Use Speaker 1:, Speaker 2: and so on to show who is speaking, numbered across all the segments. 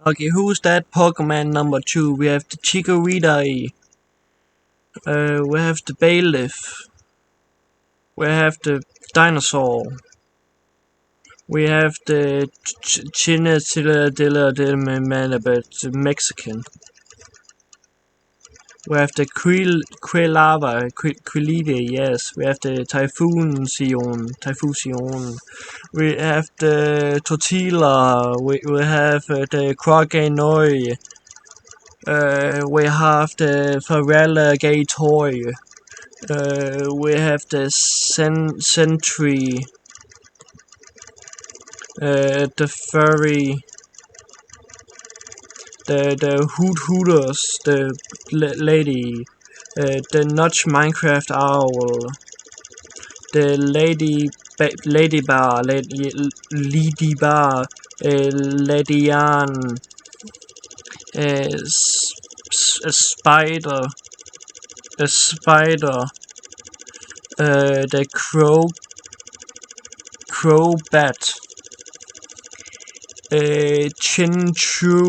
Speaker 1: Okay, who's that Pokemon number 2? We have the Chikorita. We have the Bailiff. We have the Dinosaur. We have the Chinatilla Mexican. We have the Quilava, yes. We have the Typhoon. We have the Tortilla. We have the Croaganoy. We have the Farella Gay Toy. We have the Sentry. The Furry. The Hooters. The Lady. The Notch Minecraft Owl. The Lady Bar. Lady Bar. Ladian. A spider. A spider. The Crowbat. Chinchua.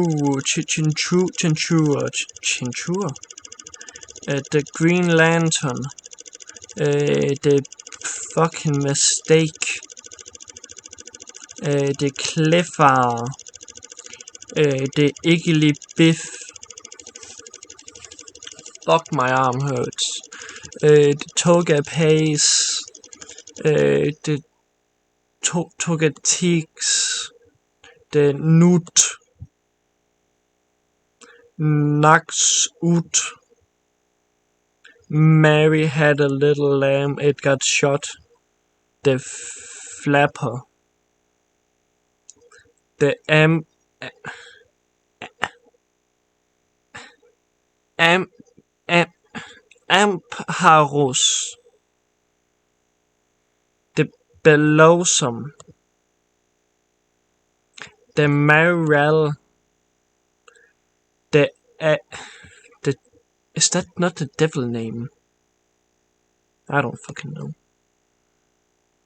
Speaker 1: The Green Lantern. The fucking Mistake. The Clefar. The Igglybiff. Fuck, my arm hurts. The Togepace. The Togetix. The Newt. Naxut. Mary had a little lamb, it got shot. The Flapper. The Ampharos. The Bellossom. The Mariel. The is that not the devil name? I don't fucking know.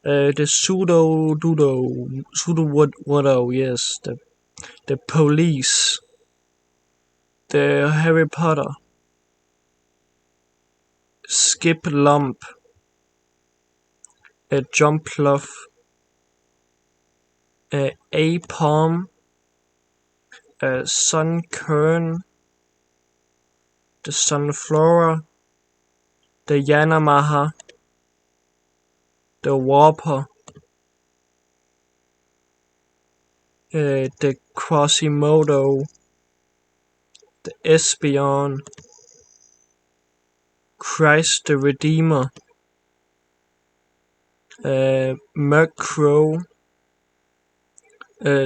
Speaker 1: The Pseudo-Wodo, yes. The Police. The Harry Potter. Skip Lump. A Jumpluff. A Palm. Sunkern. The Sunflora. The Yanamaha. The Warper. The Quasimodo. The Espeon. Christ the Redeemer. Murkrow.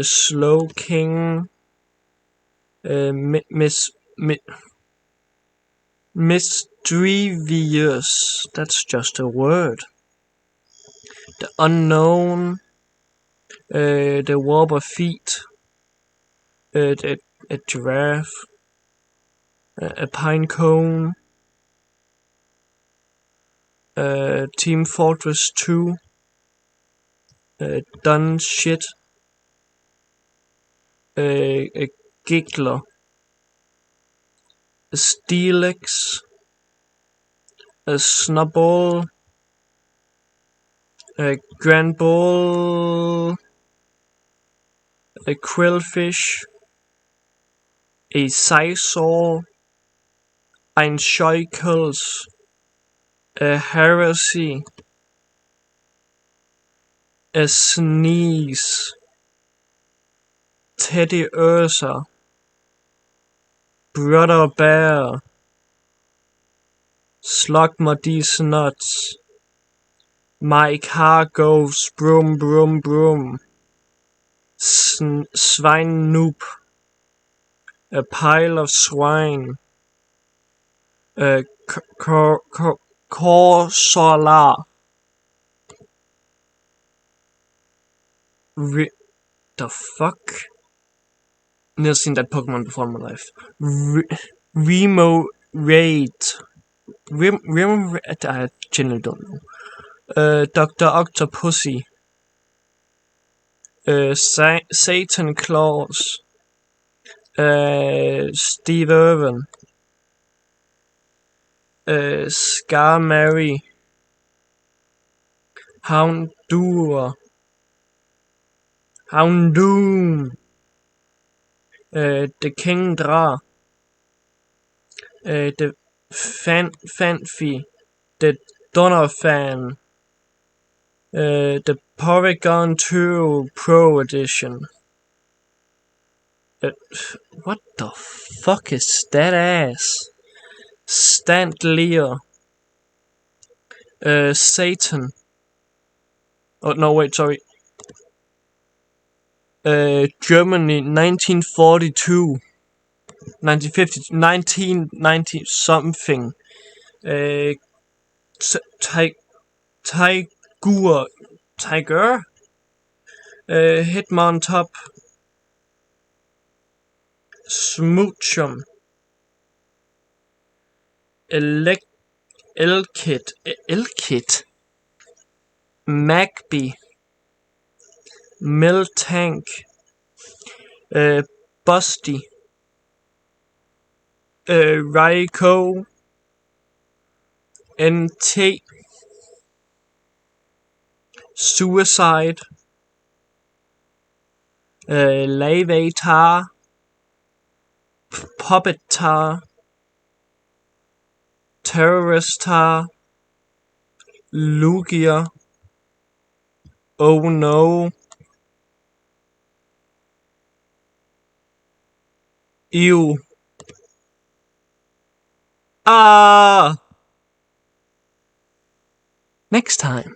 Speaker 1: Slow King. Mischievous. That's just a word. The Unknown. The Warper Feet. A Giraffe. A Pinecone. Team Fortress 2. Done Shit. A Giggler. A Steelix. A Snubbull. A Grand Ball. A Quillfish. A Scizor. Ein Scheuchels. A Heresy. A Sneeze. Teddy Ursa. Brother Bear. Slugma Nuts. My car goes brum brum brum. Swine Noob. A pile of swine. A Corsola. The fuck? Never seen that Pokemon before in my life. Remo Raid. I generally don't know. Dr. Octopussy. Satan Claus. Steve Irwin, Scar Mary, Hound Doom, The King Dra, The Fanfi, The Donovan, The Porygon 2 Pro Edition. What the fuck is that ass? Stant Lear, Satan. Oh no, wait, sorry. Germany, 1942, 1950, 1990 something. Tiger, Hitmontop, Smoochum, Elkit, Magby, Miltank, Busty, Raikou, NT, Suicide, Lavatar, Puppetar, Terroristar, Lugia, Oh no, Ew. Ah! Next time.